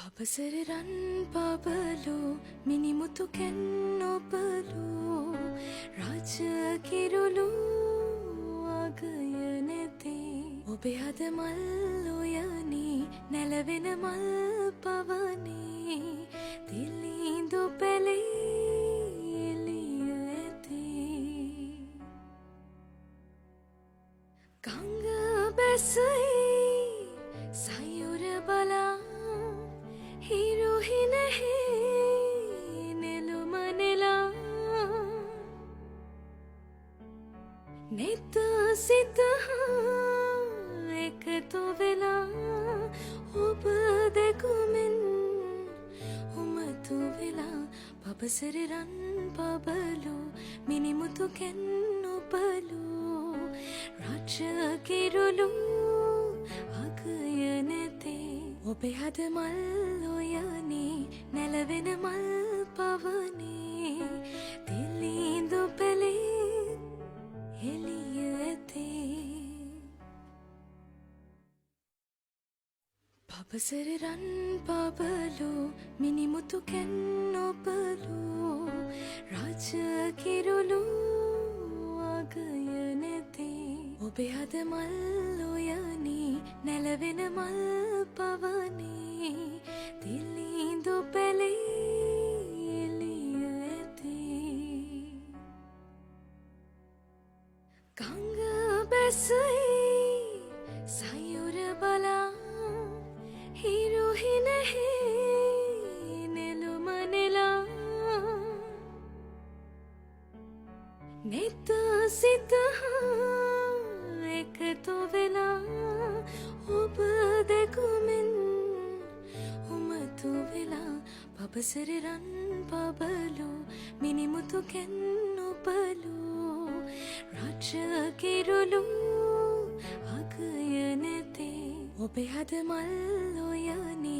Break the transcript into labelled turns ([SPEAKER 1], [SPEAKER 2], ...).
[SPEAKER 1] පබසර රන් පබලු මිනිමුතු කැන්නොබලු රාජ කිරුළු අගය නැතේ ඔබේ හද මල් උයනේ නැලවෙන මල් පවනේ දිලිඳු පැලේ එළිය ඇතේ ගංග බැසයි සයුර බලා හිරුහිනහි නෙළුමනෙලා නෙත සිත එකතු වෙලා ඔබ දෙකුමෙන් උමතු වෙලා පබසර රන් පබලු මිනිමුතු කැන්නොබලු රාජ කිරුළු අගය නැතේ ඔබේ හද මල් උයනේ නැලවෙන මල් පවනේ දිලිඳු පැලේ එළිය ඇතේ පබසර රන් පබලු මිනිමුතු කැන්නොබලු රාජ කිරුළු අගය නැතේ ඔබේ හද මල් උයනේ නැලවෙන මල් පවනේ දිලිඳු පැලේ එළිය ඇතේ ගංග බැසයි සයුර බලා හිරුහිනහි නෙළුමනෙලා නෙත සිත එකතු වෙලා ඔබ දෙකුමෙන් උමතු වෙලා පබසර රන් පබලු මිනිමුතු කැන්නොබලු රාජ කිරුළු අගය නැතේ ඔබේ හද මල් උයනේ